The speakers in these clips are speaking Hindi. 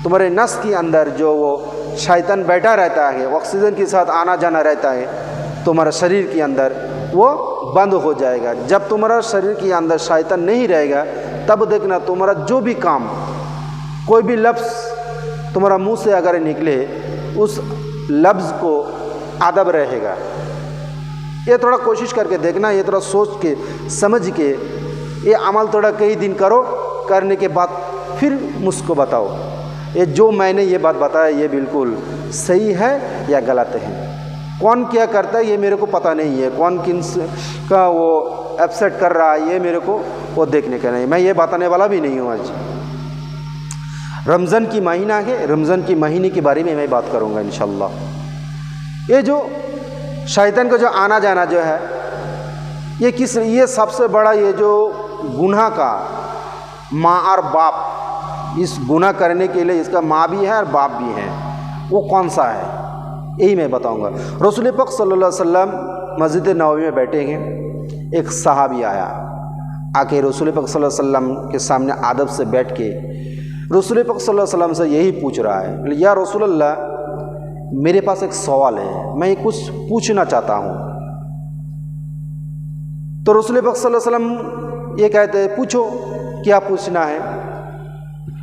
तुम्हारे नस के अंदर जो वो शैतान बैठा रहता है, ऑक्सीजन के साथ आना जाना रहता है तुम्हारा शरीर के अंदर, वो बंद हो जाएगा। जब तुम्हारा शरीर के अंदर शैतान नहीं रहेगा तब देखना तुम्हारा जो भी काम, कोई भी लफ्ज़ तुम्हारा मुंह से अगर निकले उस लफ्ज़ को अदब रहेगा। ये थोड़ा कोशिश करके देखना, ये थोड़ा सोच के समझ के ये अमल थोड़ा कई दिन करो, करने के बाद फिर मुझको बताओ ये जो मैंने ये बात बताया ये बिल्कुल सही है या गलत है। कौन क्या करता है ये मेरे को पता नहीं है, कौन किन का वो अपसेट कर रहा है ये मेरे को वो देखने का नहीं, मैं ये बताने वाला भी नहीं हूँ। आज रमज़ान की महीना है, रमज़ान की महीने के बारे में मैं बात करूँगा इंशाल्लाह। ये जो शैतान का जो आना जाना जो है ये सबसे बड़ा ये जो गुनाह का माँ और बाप, इस गुनाह करने के लिए इसका माँ भी है और बाप भी है, वो कौन सा है यही मैं बताऊंगा। रसूल पाक सल्लल्लाहु अलैहि वसल्लम मस्जिद नबवी में बैठे हैं, एक सहाबी आया, आके रसूल पाक सल्लल्लाहु अलैहि वसल्लम के सामने आदब से बैठ के रसूल पाक सल्लल्लाहु अलैहि वसल्लम से यही पूछ रहा है, या रसूल अल्लाह मेरे पास एक सवाल है, मैं कुछ पूछना चाहता हूँ। तो रसूल पाक सल्लल्लाहु अलैहि वसल्लम ये कहते हैं पूछो क्या पूछना है।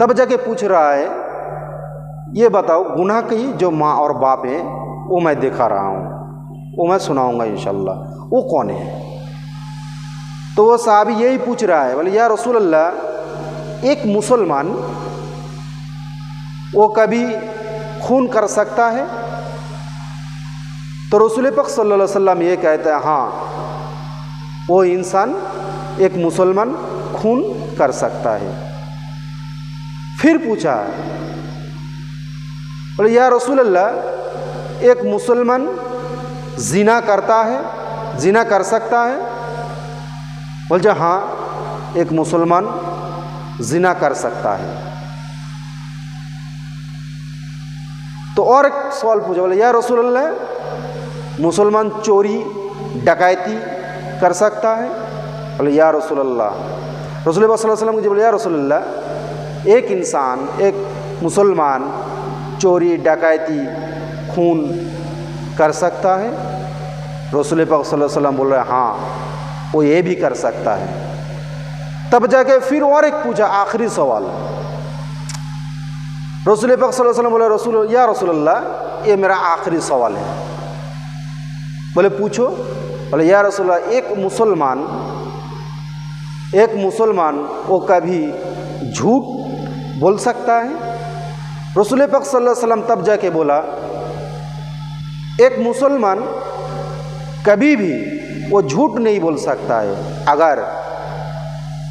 तब जाके पूछ रहा है ये बताओ गुनाह की जो माँ और बाप है वो मैं दिखा रहा हूँ, वो मैं सुनाऊंगा इंशाल्लाह, वो कौन है। तो वो साहबी यही पूछ रहा है, बोले या रसूल अल्लाह एक मुसलमान वो कभी खून कर सकता है। तो रसूल पाक सल्लल्लाहु अलैहि वसल्लम ये कहता है हाँ वो इंसान एक मुसलमान खून कर सकता है। फिर पूछा बोले या रसूल अल्लाह एक मुसलमान जिना करता है, जिना कर सकता है। बोले हाँ एक मुसलमान जिना कर सकता है। तो और एक सवाल पूछा, बोले या रसूल अल्लाह मुसलमान चोरी डकैती कर सकता है। बोले या रसूल अल्लाह, रसूल सल्लल्लाहु अलैहि वसल्लम बोले या रसूल अल्लाह एक इंसान एक मुसलमान चोरी डकैती खून कर सकता है। रसूल पाक सल्लल्लाहु अलैहि वसल्लम बोल रहे हाँ वो ये भी कर सकता है। तब जाके फिर और एक पूछा आखिरी सवाल, रसूल पाक सल्लल्लाहु अलैहि वसल्लम बोले रसूल या रसूल अल्लाह ये मेरा आखिरी सवाल है। बोले पूछो। बोले या रसूल अल्लाह एक मुसलमान वो कभी झूठ बोल सकता है। रसूल पाक सल्लल्लाहु अलैहि वसल्लम तब जाके बोला एक मुसलमान कभी भी वो झूठ नहीं बोल सकता है। अगर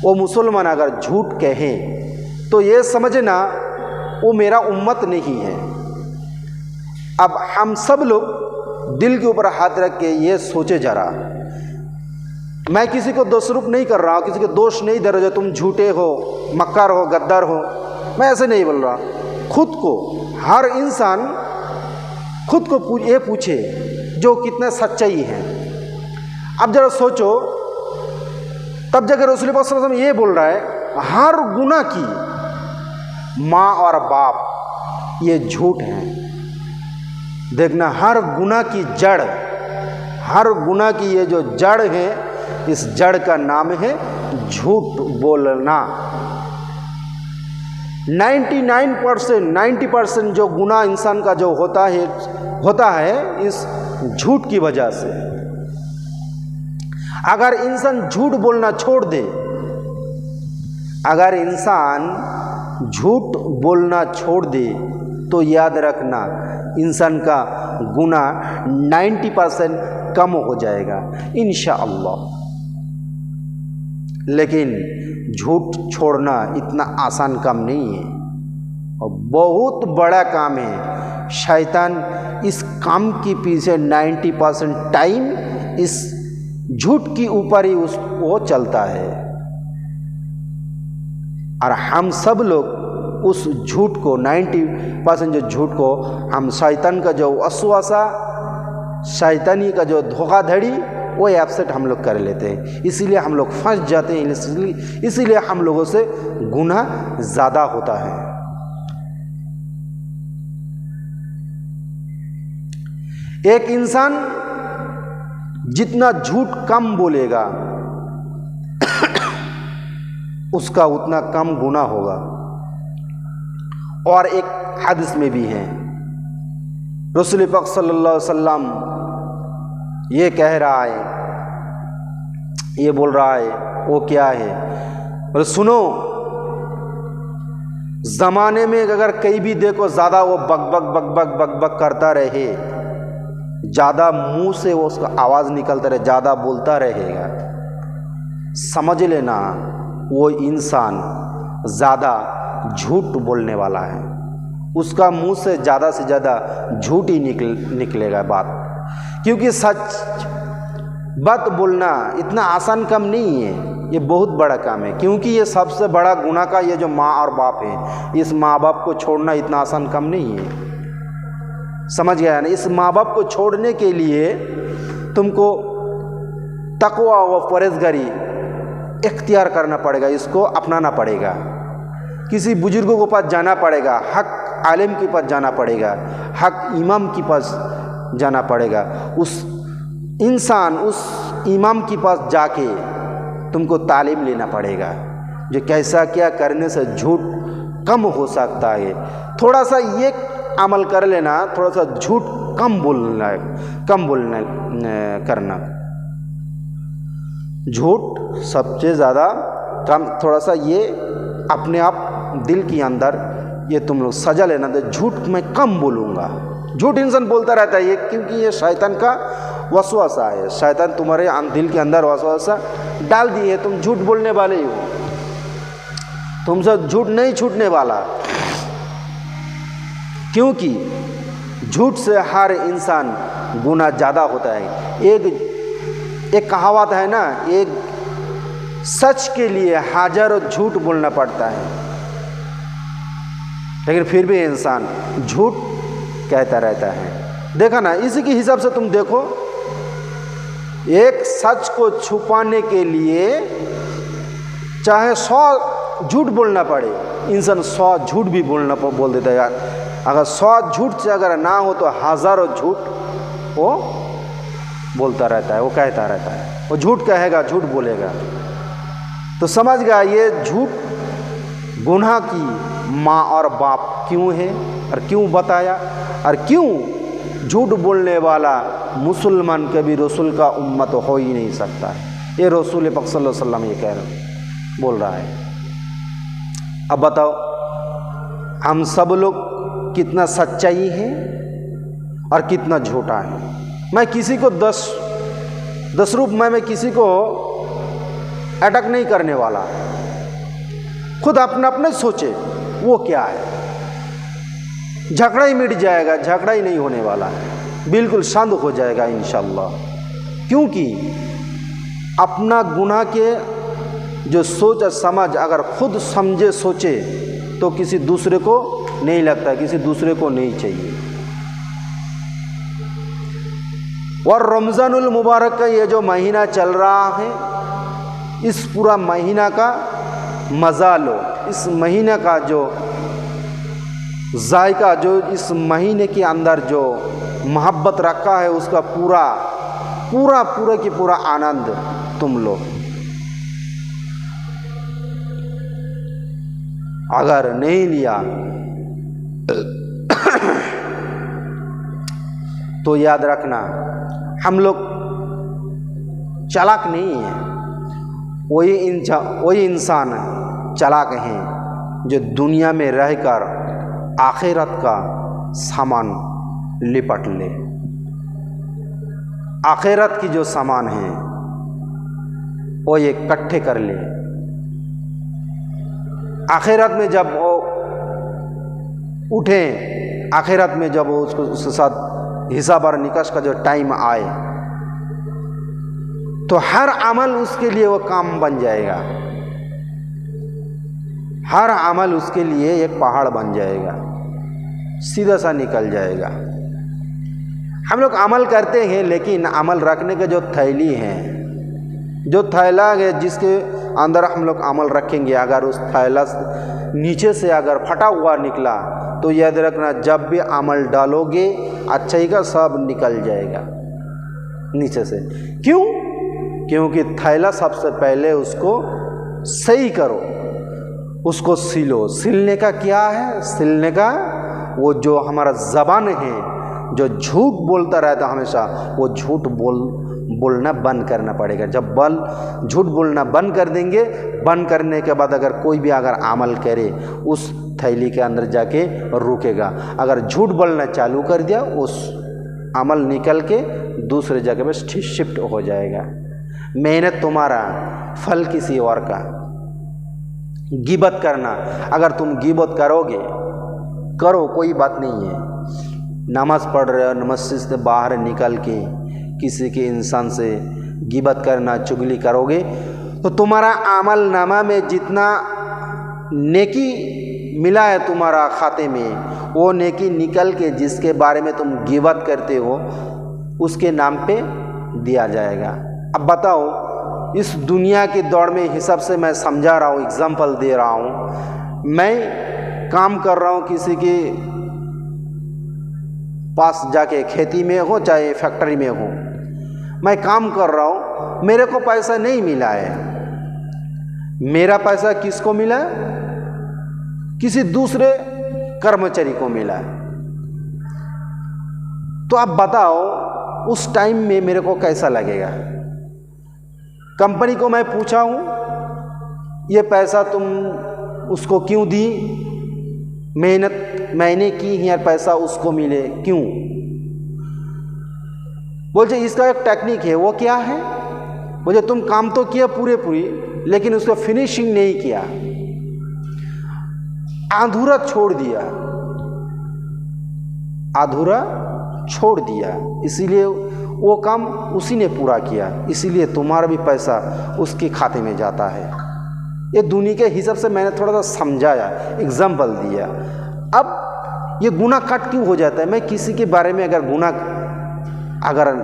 वो मुसलमान अगर झूठ कहे तो ये समझना वो मेरा उम्मत नहीं है। अब हम सब लोग दिल के ऊपर हाथ रख के ये सोचे जरा, मैं किसी को दोषारोप नहीं कर रहा हूँ, किसी को दोष नहीं दे रहा जो तुम झूठे हो, मक्कार हो, गद्दार हो, मैं ऐसे नहीं बोल रहा। खुद को हर इंसान खुद को ये पूछे जो कितने सच्चाई हैं। अब जरा सोचो, तब जगह रसूल पाक सल्लल्लाहु अलैहि वसल्लम ये बोल रहा है हर गुनाह की माँ और बाप ये झूठ है। देखना हर गुनाह की जड़, हर गुनाह की ये जो जड़ है इस जड़ का नाम है झूठ बोलना। 90% जो गुनाह इंसान का जो होता है इस झूठ की वजह से। अगर इंसान झूठ बोलना छोड़ दे, अगर इंसान झूठ बोलना छोड़ दे तो याद रखना इंसान का गुनाह 90% कम हो जाएगा इंशाअल्लाह। लेकिन झूठ छोड़ना इतना आसान काम नहीं है और बहुत बड़ा काम है। शैतान इस काम के पीछे 90% टाइम इस झूठ के ऊपर ही वो चलता है और हम सब लोग उस झूठ को 90% जो झूठ को हम शैतान का जो वसवासा, शैतानी का जो धोखाधड़ी वो एब्सेंट हम लोग कर लेते हैं, इसीलिए हम लोग फंस जाते हैं, इसीलिए हम लोगों से गुनाह ज़्यादा होता है। एक इंसान जितना झूठ कम बोलेगा उसका उतना कम गुनाह होगा। और एक हदीस में भी है, रसूल पाक सल्लल्लाहु अलैहि वसल्लम ये कह रहा है, ये बोल रहा है, वो क्या है, बोले सुनो, ज़माने में अगर कहीं भी देखो ज़्यादा वो बक बक बक बक बक बक करता रहे, ज़्यादा मुंह से वो उसका आवाज़ निकलता रहे, ज़्यादा बोलता रहेगा, समझ लेना वो इंसान ज़्यादा झूठ बोलने वाला है। उसका मुंह से ज़्यादा झूठ ही निकलेगा बात, क्योंकि सच बात बोलना इतना आसान काम नहीं है, ये बहुत बड़ा काम है। क्योंकि ये सबसे बड़ा गुनाह का ये जो माँ और बाप है, इस माँ बाप को छोड़ना इतना आसान काम नहीं है, समझ गया ना। इस माँ बाप को छोड़ने के लिए तुमको तकवा व परहेज़गारी इख्तियार करना पड़ेगा, इसको अपनाना पड़ेगा। किसी बुजुर्गों के पास जाना पड़ेगा, हक आलिम के पास जाना पड़ेगा, हक इमाम के पास जाना पड़ेगा। उस इंसान उस इमाम के पास जाके तुमको तालीम लेना पड़ेगा, जो कैसा क्या करने से झूठ कम हो सकता है। थोड़ा सा ये अमल कर लेना, थोड़ा सा झूठ कम बोलना करना। झूठ सबसे ज़्यादा कम, थोड़ा सा ये अपने आप दिल के अंदर ये तुम लोग सजा लेना, तो झूठ मैं कम बोलूँगा। झूठ इंसान बोलता रहता है ये, क्योंकि ये शैतान का वसवासा है। शैतान तुम्हारे दिल के अंदर वसवासा डाल दिए, तुम झूठ बोलने वाले ही हो, तुमसे झूठ नहीं छूटने वाला। क्योंकि झूठ से हर इंसान गुनाह ज़्यादा होता है। एक कहावत है ना, एक सच के लिए हजारों झूठ बोलना पड़ता है, लेकिन फिर भी इंसान झूठ कहता रहता है। देखा ना, इसी के हिसाब से तुम देखो, एक सच को छुपाने के लिए चाहे 100 झूठ बोलना पड़े, इंसान 100 झूठ भी बोल देता है यार। अगर 100 झूठ से अगर ना हो तो हजारों झूठ वो बोलता रहता है, वो कहता रहता है, वो झूठ कहेगा, झूठ बोलेगा। तो समझ गया ये झूठ गुनाह की माँ और बाप क्यों है, और क्यों बताया, और क्यों झूठ बोलने वाला मुसलमान कभी रसूल का उम्मत हो ही नहीं सकता है। ये रसूल पाक सल्लल्लाहु अलैहि वसल्लम ये बोल रहा है। अब बताओ हम सब लोग कितना सच्चाई है और कितना झूठा है। मैं किसी को 10 रूप में मैं किसी को अटैक नहीं करने वाला, खुद अपने सोचे वो क्या है। झगड़ा ही मिट जाएगा, झगड़ा ही नहीं होने वाला है, बिल्कुल शांत हो जाएगा इंशाअल्लाह। क्योंकि अपना गुनाह के जो सोच और समझ अगर खुद समझे सोचे तो किसी दूसरे को नहीं लगता, किसी दूसरे को नहीं चाहिए। और रमज़ानुल मुबारक का ये जो महीना चल रहा है, इस पूरा महीना का मज़ा लो, इस महीने का जो जायका, जो इस महीने के अंदर जो मोहब्बत रखा है, उसका पूरा की पूरा आनंद तुम लो। अगर नहीं लिया तो याद रखना हम लोग चालाक नहीं है, वही इंसान चालाक हैं जो दुनिया में रहकर आखिरत का सामान लिपट ले। आखिरत की जो सामान है वो ये इकट्ठे कर ले। आखिरत में जब वो उठे, आखिरत में जब वो उसके साथ हिसाब और निकाश का जो टाइम आए, तो हर अमल उसके लिए वो काम बन जाएगा, हर अमल उसके लिए एक पहाड़ बन जाएगा, सीधा सा निकल जाएगा। हम लोग अमल करते हैं, लेकिन अमल रखने के जो थैली है, जो थैला है जिसके अंदर हम लोग अमल रखेंगे, अगर उस थैला नीचे से अगर फटा हुआ निकला तो याद रखना जब भी अमल डालोगे अच्छाई का सब निकल जाएगा नीचे से। क्यों? क्योंकि थैला सबसे पहले उसको सही करो, उसको सिलो। सिलने का क्या है? सिलने का वो जो हमारा ज़बान है जो झूठ बोलता रहता हमेशा, वो झूठ बोलना बंद करना पड़ेगा। जब झूठ बोलना बंद कर देंगे, बंद करने के बाद अगर कोई भी अगर अमल करे उस थैली के अंदर जाके रुकेगा। अगर झूठ बोलना चालू कर दिया उस अमल निकल के दूसरे जगह पे शिफ्ट हो जाएगा। मेहनत तुम्हारा, फल किसी और का। गिबत करना, अगर तुम गिबत करोगे करो, कोई बात नहीं है। नमाज पढ़ रहे हो, मस्जिद से बाहर निकल के किसी के इंसान से गिबत करना, चुगली करोगे तो तुम्हारा अमल नामा में जितना नेकी मिला है तुम्हारा खाते में, वो नेकी निकल के जिसके बारे में तुम गिबत करते हो उसके नाम पे दिया जाएगा। अब बताओ, इस दुनिया की दौड़ में हिसाब से मैं समझा रहा हूँ, एग्जाम्पल दे रहा हूँ। मैं काम कर रहा हूँ किसी के पास जाके, खेती में हो चाहे फैक्ट्री में हो, मैं काम कर रहा हूँ, मेरे को पैसा नहीं मिला है। मेरा पैसा किसको मिला है? किसी दूसरे कर्मचारी को मिला है। तो आप बताओ उस टाइम में मेरे को कैसा लगेगा? कंपनी को मैं पूछा हूँ ये पैसा तुम उसको क्यों दी? मेहनत मैंने की यार, पैसा उसको मिले क्यों? बोलते इसका एक टेक्निक है। वो क्या है? बोले तुम काम तो किया पूरी, लेकिन उसको फिनिशिंग नहीं किया, अधूरा छोड़ दिया, अधूरा छोड़ दिया, इसीलिए वो काम उसी ने पूरा किया, इसीलिए तुम्हारा भी पैसा उसके खाते में जाता है। ये दुनिया के हिसाब से मैंने थोड़ा सा समझाया, एग्जाम्पल दिया। अब ये गुनाह कट क्यों हो जाता है? मैं किसी के बारे में अगर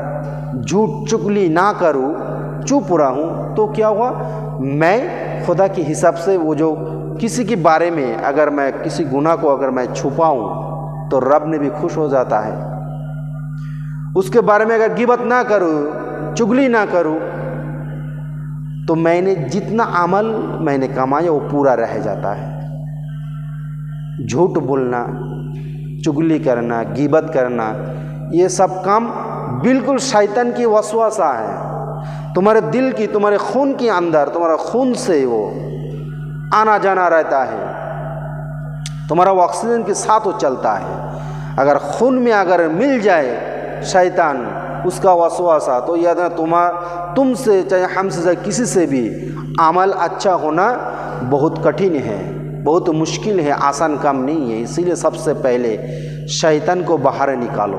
झूठ चुगली ना करूं, चुप रहा हूं, तो क्या हुआ? मैं खुदा के हिसाब से वो जो किसी के बारे में अगर मैं किसी गुनाह को अगर मैं छुपाऊं तो रब ने भी खुश हो जाता है। उसके बारे में अगर गिबत ना करूं, चुगली ना करूं, तो मैंने जितना अमल मैंने कमाया वो पूरा रह जाता है। झूठ बोलना, चुगली करना, गिबत करना, ये सब काम बिल्कुल शैतान की वसवासा है। तुम्हारे दिल की, तुम्हारे खून के अंदर, तुम्हारा खून से वो आना जाना रहता है, तुम्हारा ऑक्सीजन के साथ वो चलता है। अगर खून में अगर मिल जाए शैतान उसका वसवासा, तो याद है तुमसे चाहे हमसे चाहे किसी से भी अमल अच्छा होना बहुत कठिन है, बहुत मुश्किल है, आसान काम नहीं है। इसीलिए सबसे पहले शैतान को बाहर निकालो,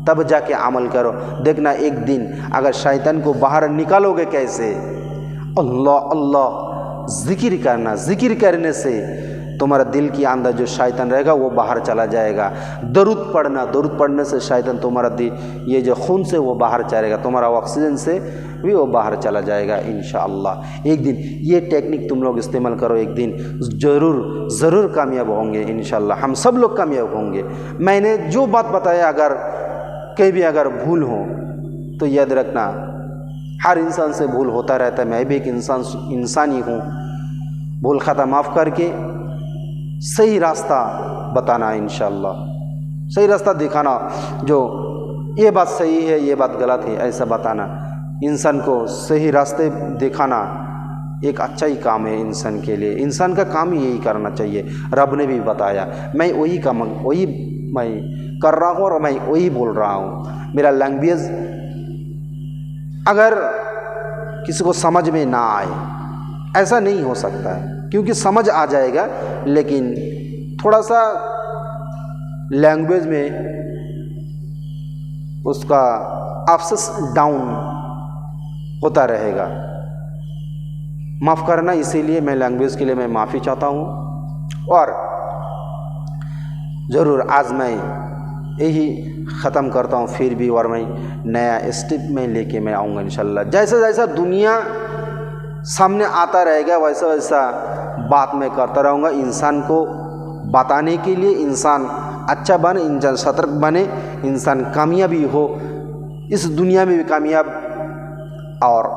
तब जाके अमल करो। देखना एक दिन अगर शैतान को बाहर निकालोगे कैसे? अल्लाह अल्लाह जिक्र करना, जिक्र करने से तुम्हारा दिल के अंदर जो शैतान रहेगा वो बाहर चला जाएगा। दरूद पढ़ना, दरूद पढ़ने से शैतान तुम्हारा दिल ये जो खून से वो बाहर चलेगा, तुम्हारा ऑक्सीजन से भी वो बाहर चला जाएगा इंशाअल्लाह। एक दिन ये टेक्निक तुम लोग इस्तेमाल करो, एक दिन ज़रूर कामयाब होंगे इंशाअल्लाह। हम सब लोग कामयाब होंगे। मैंने जो बात बताया अगर कहीं भी अगर भूल हो तो याद रखना, हर इंसान से भूल होता रहता है, मैं भी एक इंसान ही हूँ। भूल खाता माफ़ करके सही रास्ता बताना इंशाअल्लाह, सही रास्ता दिखाना, जो ये बात सही है ये बात गलत है ऐसा बताना, इंसान को सही रास्ते दिखाना एक अच्छा ही काम है इंसान के लिए। इंसान का काम ही यही करना चाहिए। रब ने भी बताया, मैं वही काम वही मैं कर रहा हूँ और मैं वही बोल रहा हूँ। मेरा लैंग्वेज अगर किसी को समझ में ना आए, ऐसा नहीं हो सकता है, क्योंकि समझ आ जाएगा, लेकिन थोड़ा सा लैंग्वेज में उसका अफसोस डाउन होता रहेगा। माफ़ करना, इसीलिए मैं लैंग्वेज के लिए मैं माफ़ी चाहता हूँ। और ज़रूर आज मैं यही ख़त्म करता हूँ फिर भी, और मैं नया स्टेप में लेके मैं आऊँगा इंशाल्लाह। जैसा जैसा दुनिया सामने आता रहेगा वैसा वैसा बात मैं करता रहूँगा। इंसान को बताने के लिए इंसान अच्छा बने, इंसान सतर्क बने, इंसान कामयाबी हो, इस दुनिया में भी कामयाब और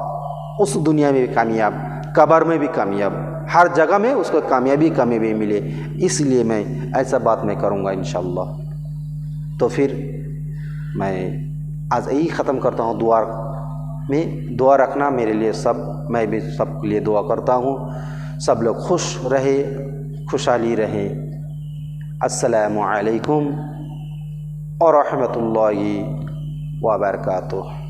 उस दुनिया में भी कामयाब, कब्र में भी कामयाब, हर जगह में उसको कामयाबी मिले। इसलिए मैं ऐसा बात मैं करूँगा इंशाअल्लाह। तो फिर मैं आज यही ख़त्म करता हूँ। दुआ रखना मेरे लिए सब, मैं भी सबके लिए दुआ करता हूँ। सब लोग खुश रहे, खुशहाली रहे। अस्सलामु अलैकुम व रहमतुल्लाहि व बरकातुहू।